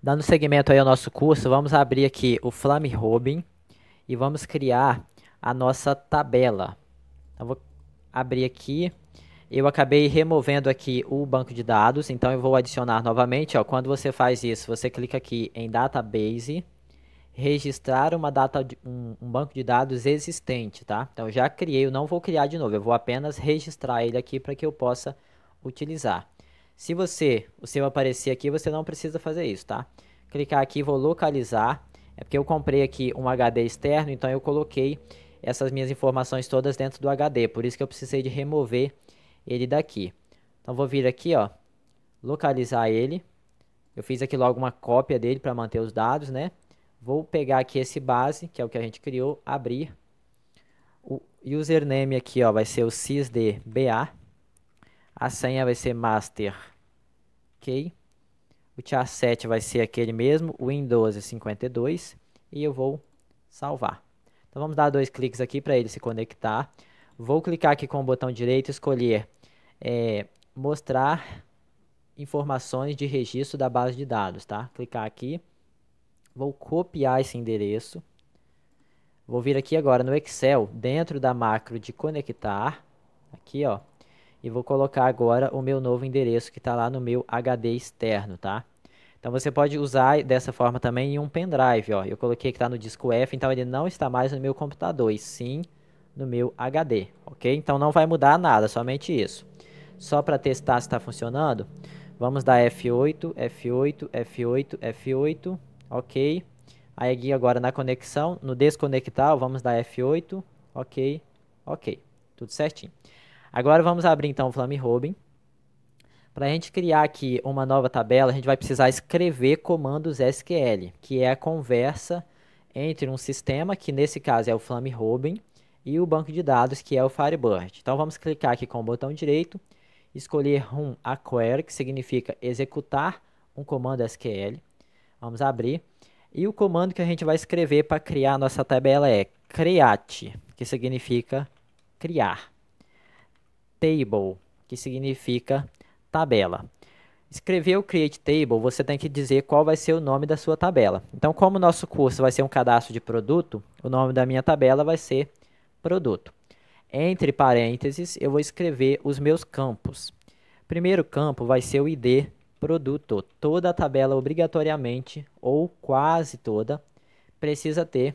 Dando seguimento aí ao nosso curso, vamos abrir aqui o Flame Robin e vamos criar a nossa tabela. Então, vou abrir aqui. Eu acabei removendo aqui o banco de dados, então eu vou adicionar novamente. Ó, quando você faz isso, você clica aqui em Database, registrar um banco de dados existente, tá? Então eu já criei, eu não vou criar de novo, eu vou apenas registrar ele aqui para que eu possa utilizar. Se o seu aparecer aqui, você não precisa fazer isso, tá? Clicar aqui, vou localizar, é porque eu comprei aqui um HD externo, então eu coloquei essas minhas informações todas dentro do HD, por isso que eu precisei de remover ele daqui. Então vou vir aqui, ó, localizar ele. Eu fiz aqui logo uma cópia dele para manter os dados, né? Vou pegar aqui esse base, que é o que a gente criou, abrir. O username aqui, ó, vai ser o sysdba. A senha vai ser master, ok? O char7 vai ser aquele mesmo, o Win1252. E eu vou salvar. Então vamos dar dois cliques aqui para ele se conectar. Vou clicar aqui com o botão direito, escolher mostrar informações de registro da base de dados, tá? Clicar aqui, vou copiar esse endereço, vou vir aqui agora no Excel, dentro da macro de conectar, aqui ó, e vou colocar agora o meu novo endereço que está lá no meu HD externo, tá? Então você pode usar dessa forma também em um pendrive, ó. Eu coloquei que está no disco F, então ele não está mais no meu computador, e sim no meu HD, ok? Então não vai mudar nada, somente isso. Só para testar se está funcionando, vamos dar F8, F8, F8, F8, ok. Aí aqui agora na conexão, no desconectar, vamos dar F8, ok, ok, tudo certinho. Agora vamos abrir então o Flame Robin. Para a gente criar aqui uma nova tabela, a gente vai precisar escrever comandos SQL, que é a conversa entre um sistema, que nesse caso é o Flame Robin, e o banco de dados, que é o Firebird. Então vamos clicar aqui com o botão direito, escolher Run a Query, que significa executar um comando SQL. Vamos abrir. E o comando que a gente vai escrever para criar a nossa tabela é create, que significa criar. Table, que significa tabela. Escrever o Create Table, você tem que dizer qual vai ser o nome da sua tabela. Então, como o nosso curso vai ser um cadastro de produto, o nome da minha tabela vai ser produto. Entre parênteses, eu vou escrever os meus campos. Primeiro campo vai ser o ID produto. Toda a tabela, obrigatoriamente, ou quase toda, precisa ter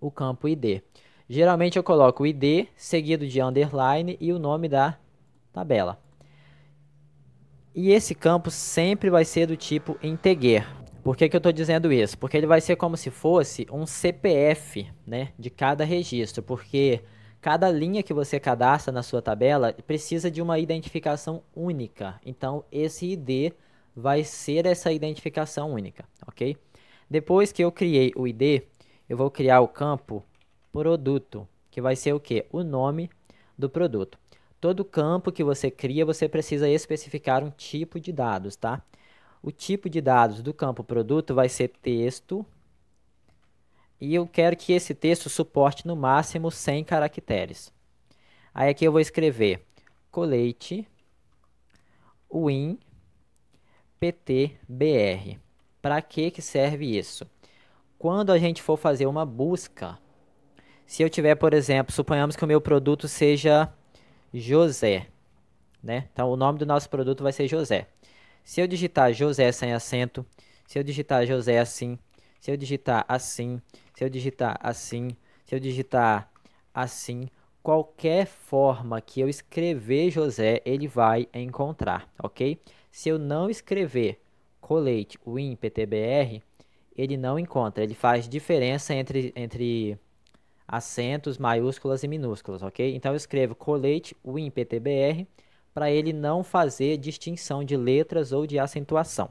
o campo ID. Geralmente eu coloco o ID, seguido de underline e o nome da tabela. E esse campo sempre vai ser do tipo integer. Por que eu estou dizendo isso? Porque ele vai ser como se fosse um CPF, né, de cada registro, porque cada linha que você cadastra na sua tabela precisa de uma identificação única. Então, esse ID vai ser essa identificação única, ok? Depois que eu criei o ID, eu vou criar o campo produto, que vai ser o quê? O nome do produto. Todo campo que você cria, você precisa especificar um tipo de dados, tá? O tipo de dados do campo produto vai ser texto, e eu quero que esse texto suporte no máximo 100 caracteres. Aí aqui eu vou escrever colete win ptbr. Para que serve isso? Quando a gente for fazer uma busca, se eu tiver, por exemplo, suponhamos que o meu produto seja José, né? Então o nome do nosso produto vai ser José. Se eu digitar José sem acento, se eu digitar José assim, se eu digitar assim, se eu digitar assim, se eu digitar assim, qualquer forma que eu escrever José, ele vai encontrar, ok? Se eu não escrever colete win ptbr, ele não encontra, ele faz diferença entre acentos, maiúsculas e minúsculas, ok? Então eu escrevo colete win ptbr para ele não fazer distinção de letras ou de acentuação.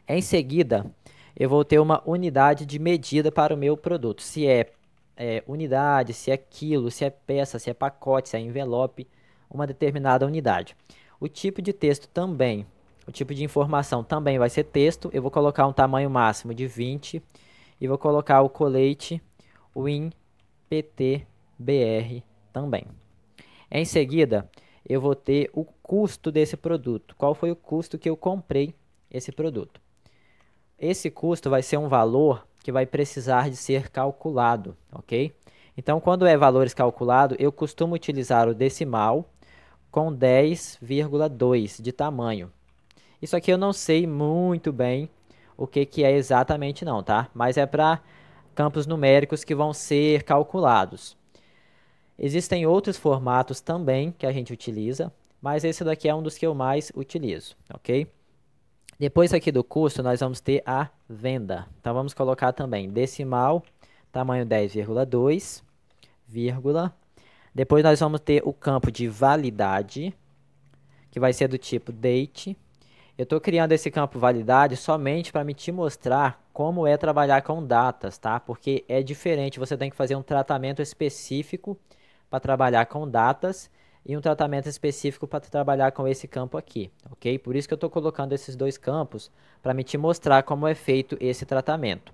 Em seguida, eu vou ter uma unidade de medida para o meu produto. Se é unidade, se é quilo, se é peça, se é pacote, se é envelope, uma determinada unidade. O tipo de texto também, o tipo de informação também vai ser texto. Eu vou colocar um tamanho máximo de 20 e vou colocar o colete win ptbr também. Em seguida, eu vou ter o custo desse produto. Qual foi o custo que eu comprei esse produto? esse custo vai ser um valor que vai precisar de ser calculado, ok? Então, quando é valores calculados, eu costumo utilizar o decimal com 10,2 de tamanho. Isso aqui eu não sei muito bem o que é exatamente não, tá? Mas é para campos numéricos que vão ser calculados. Existem outros formatos também que a gente utiliza, mas esse daqui é um dos que eu mais utilizo, ok? Depois aqui do custo, nós vamos ter a venda. Então, vamos colocar também decimal, tamanho 10,2, vírgula. Depois nós vamos ter o campo de validade, que vai ser do tipo date. Eu estou criando esse campo validade somente para me te mostrar como é trabalhar com datas, tá? Porque é diferente, você tem que fazer um tratamento específico para trabalhar com datas e um tratamento específico para trabalhar com esse campo aqui, ok? Por isso que eu estou colocando esses dois campos para me te mostrar como é feito esse tratamento.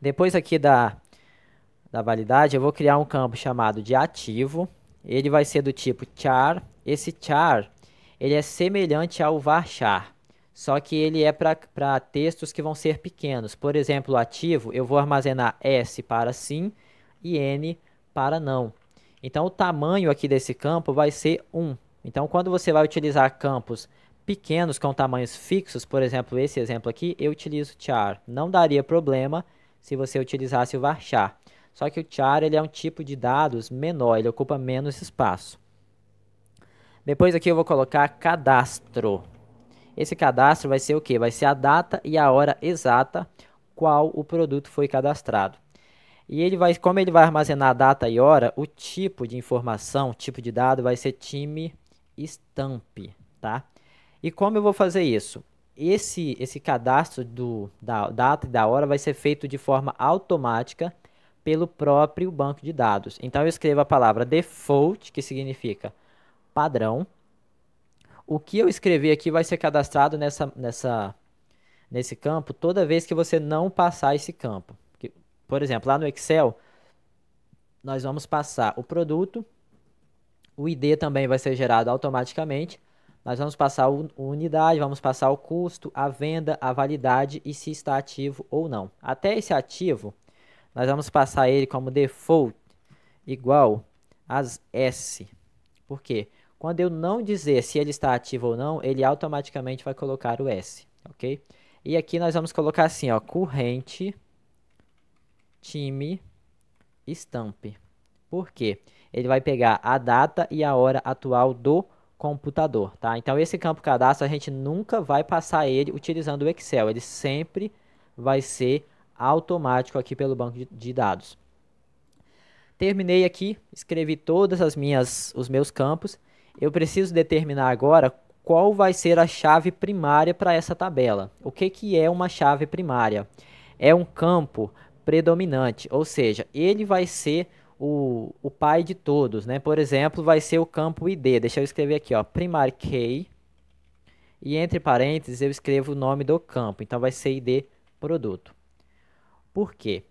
Depois aqui da validade, eu vou criar um campo chamado de ativo. Ele vai ser do tipo char. Esse char, ele é semelhante ao varchar, só que ele é para textos que vão ser pequenos. Por exemplo, o ativo, eu vou armazenar S para sim e N para não. Então, o tamanho aqui desse campo vai ser 1. Então, quando você vai utilizar campos pequenos com tamanhos fixos, por exemplo, esse exemplo aqui, eu utilizo char. Não daria problema se você utilizasse o varchar. Só que o char ele é um tipo de dados menor, ele ocupa menos espaço. Depois aqui eu vou colocar cadastro. Esse cadastro vai ser o quê? Vai ser a data e a hora exata qual o produto foi cadastrado. E ele vai, como ele vai armazenar a data e hora, o tipo de informação, tipo de dado vai ser time stamp, tá? E como eu vou fazer isso? Esse cadastro da data e da hora vai ser feito de forma automática pelo próprio banco de dados. Então eu escrevo a palavra default, que significa padrão. O que eu escrever aqui vai ser cadastrado nesse campo toda vez que você não passar esse campo. Por exemplo, lá no Excel, nós vamos passar o produto, o ID também vai ser gerado automaticamente. Nós vamos passar a unidade, vamos passar o custo, a venda, a validade e se está ativo ou não. Até esse ativo, nós vamos passar ele como default igual as S. Por quê? Quando eu não dizer se ele está ativo ou não, ele automaticamente vai colocar o S, ok? E aqui nós vamos colocar assim, ó, corrente time stamp. Por quê? Ele vai pegar a data e a hora atual do computador, tá? Então esse campo cadastro a gente nunca vai passar ele utilizando o Excel, ele sempre vai ser automático aqui pelo banco de dados. Terminei aqui, escrevi todas os meus campos. Eu preciso determinar agora qual vai ser a chave primária para essa tabela. O que é uma chave primária? É um campo predominante, ou seja, ele vai ser o pai de todos, né? Por exemplo, vai ser o campo ID. Deixa eu escrever aqui, ó, primary key, e entre parênteses eu escrevo o nome do campo. Então vai ser ID produto. Por quê?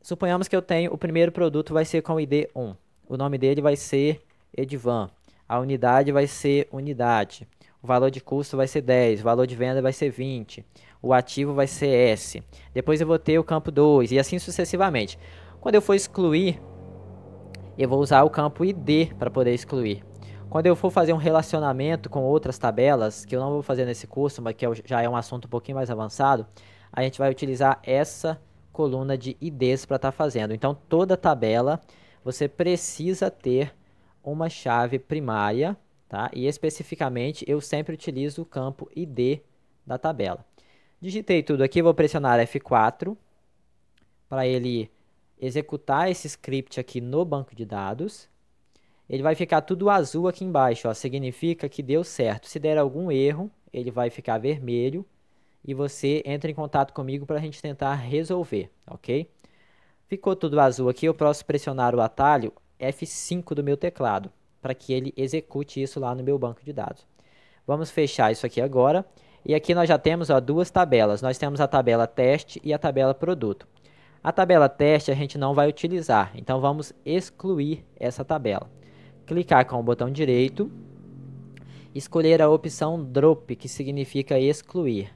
Suponhamos que eu tenho o primeiro produto vai ser com ID 1. O nome dele vai ser Edvan. A unidade vai ser unidade. O valor de custo vai ser 10. O valor de venda vai ser 20. O ativo vai ser S. Depois eu vou ter o campo 2 e assim sucessivamente. Quando eu for excluir, eu vou usar o campo ID para poder excluir. Quando eu for fazer um relacionamento com outras tabelas, que eu não vou fazer nesse curso, mas que já é um assunto um pouquinho mais avançado, a gente vai utilizar essa coluna de IDs para estar fazendo. Então, toda tabela você precisa ter uma chave primária, tá? E especificamente eu sempre utilizo o campo ID da tabela. Digitei tudo aqui, vou pressionar F4 para ele executar esse script aqui no banco de dados. Ele vai ficar tudo azul aqui embaixo, ó, significa que deu certo. Se der algum erro, ele vai ficar vermelho e você entra em contato comigo para a gente tentar resolver, ok? Ficou tudo azul aqui, eu posso pressionar o atalho F5 do meu teclado para que ele execute isso lá no meu banco de dados. Vamos fechar isso aqui agora. E aqui nós já temos, ó, duas tabelas. Nós temos a tabela teste e a tabela produto. A tabela teste a gente não vai utilizar, então vamos excluir essa tabela. Clicar com o botão direito, escolher a opção Drop, que significa excluir.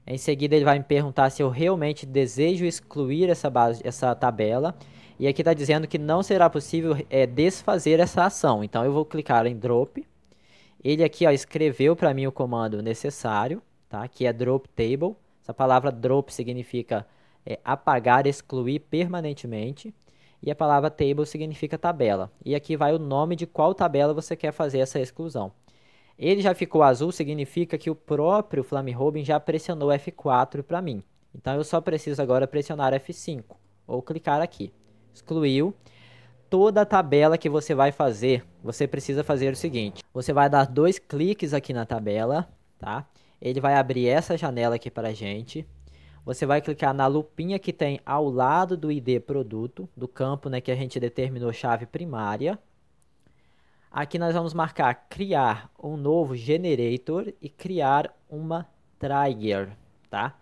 Em seguida, ele vai me perguntar se eu realmente desejo excluir essa tabela. E aqui está dizendo que não será possível desfazer essa ação. Então, eu vou clicar em drop. Ele aqui ó, escreveu para mim o comando necessário, tá? Que é drop table. Essa palavra drop significa apagar, excluir permanentemente. E a palavra table significa tabela. E aqui vai o nome de qual tabela você quer fazer essa exclusão. Ele já ficou azul, significa que o próprio Flamehobin já pressionou F4 para mim. Então eu só preciso agora pressionar F5 ou clicar aqui. Excluiu. Toda a tabela que você vai fazer, você precisa fazer o seguinte. Você vai dar 2 cliques aqui na tabela, tá? Ele vai abrir essa janela aqui para a gente. Você vai clicar na lupinha que tem ao lado do ID produto, do campo, né, que a gente determinou chave primária. Aqui nós vamos marcar criar um novo generator e criar uma trigger, tá?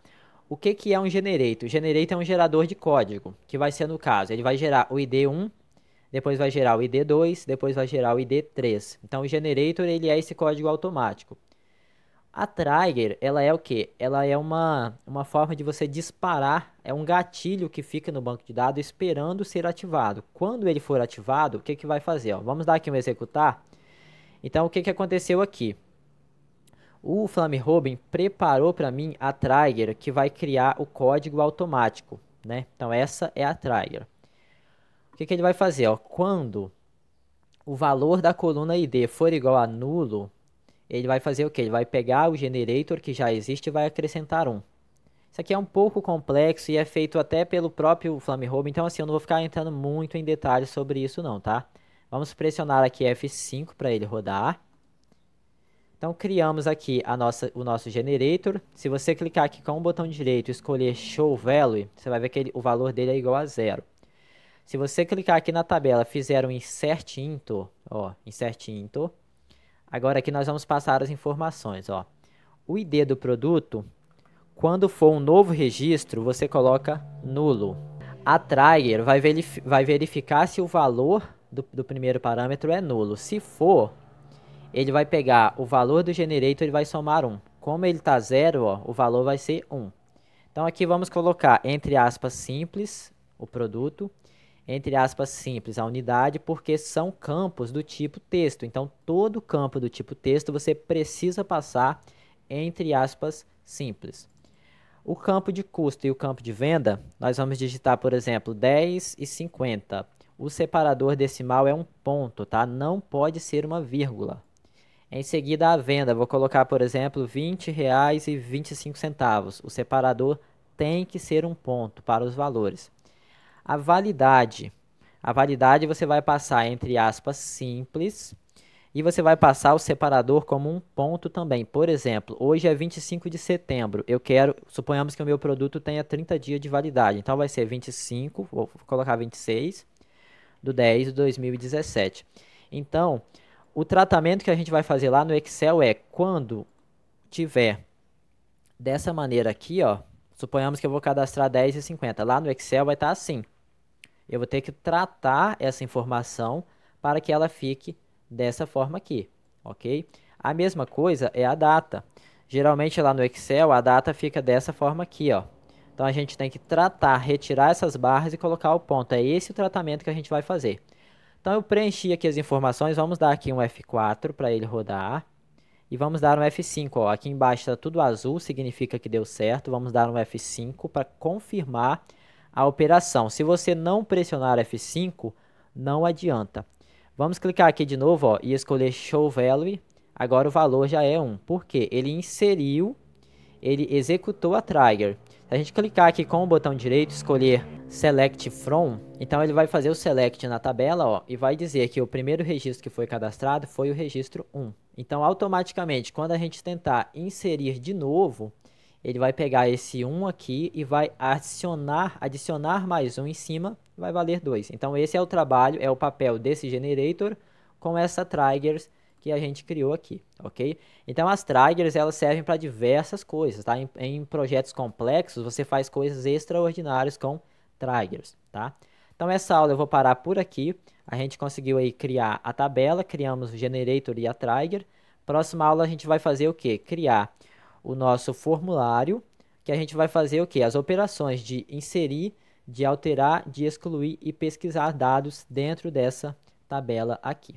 O que é um generator? O generator é um gerador de código, que vai ser no caso, ele vai gerar o ID1, depois vai gerar o ID2, depois vai gerar o ID3. Então o generator ele é esse código automático. A trigger, ela é o quê? Ela é uma forma de você disparar, é um gatilho que fica no banco de dados esperando ser ativado. Quando ele for ativado, o que que vai fazer? Ó, vamos dar aqui um executar. Então, o que que aconteceu aqui? O Flamehobin preparou para mim a trigger que vai criar o código automático, né? Então, essa é a trigger. O que que ele vai fazer? Ó? Quando o valor da coluna ID for igual a nulo, ele vai fazer o que? Ele vai pegar o generator que já existe e vai acrescentar um. Isso aqui é um pouco complexo e é feito até pelo próprio Flamehobin, então assim, eu não vou ficar entrando muito em detalhes sobre isso não, tá? Vamos pressionar aqui F5 para ele rodar. Então criamos aqui o nosso generator. Se você clicar aqui com o botão direito e escolher Show Value, você vai ver que o valor dele é igual a 0. Se você clicar aqui na tabela, fizer um Insert Into, ó, Insert Into, agora aqui nós vamos passar as informações, ó. O ID do produto, quando for um novo registro, você coloca nulo. A trigger vai verificar se o valor do primeiro parâmetro é nulo. Se for, ele vai pegar o valor do generator e vai somar 1. Como ele está 0, ó, o valor vai ser 1. Então aqui vamos colocar entre aspas simples o produto, entre aspas simples a unidade, porque são campos do tipo texto. Então todo campo do tipo texto você precisa passar entre aspas simples. O campo de custo e o campo de venda, nós vamos digitar, por exemplo, 10 e 50. O separador decimal é um ponto, tá? Não pode ser uma vírgula. Em seguida, a venda, vou colocar, por exemplo, R$ 20,25. O separador tem que ser um ponto para os valores. A validade você vai passar entre aspas simples e você vai passar o separador como um ponto também. Por exemplo, hoje é 25 de setembro. Suponhamos que o meu produto tenha 30 dias de validade. Então vai ser 25, vou colocar 26 de 10 de 2017. Então, o tratamento que a gente vai fazer lá no Excel é quando tiver dessa maneira aqui, ó, suponhamos que eu vou cadastrar 10 e 50. Lá no Excel vai estar assim. Eu vou ter que tratar essa informação para que ela fique dessa forma aqui, ok? A mesma coisa é a data. Geralmente lá no Excel a data fica dessa forma aqui, ó. Então a gente tem que tratar, retirar essas barras e colocar o ponto. É esse o tratamento que a gente vai fazer. Então eu preenchi aqui as informações, vamos dar aqui um F4 para ele rodar. E vamos dar um F5, ó. Aqui embaixo está tudo azul, significa que deu certo. Vamos dar um F5 para confirmar a operação. Se você não pressionar F5, não adianta. Vamos clicar aqui de novo, ó, e escolher Show Value. Agora o valor já é 1. Por quê? Ele executou a trigger. Se a gente clicar aqui com o botão direito e escolher Select From, então ele vai fazer o select na tabela, ó, e vai dizer que o primeiro registro que foi cadastrado foi o registro 1. Então, automaticamente, quando a gente tentar inserir de novo, ele vai pegar esse 1 aqui e vai adicionar mais 1 em cima, vai valer 2. Então, esse é o trabalho, é o papel desse generator com essa triggers que a gente criou aqui, ok? Então, as triggers, elas servem para diversas coisas, tá? Em projetos complexos, você faz coisas extraordinárias com triggers, tá? Então, essa aula eu vou parar por aqui. A gente conseguiu aí criar a tabela, criamos o generator e a trigger. Próxima aula a gente vai fazer o quê? Criar o nosso formulário, que a gente vai fazer o quê? As operações de inserir, de alterar, de excluir e pesquisar dados dentro dessa tabela aqui.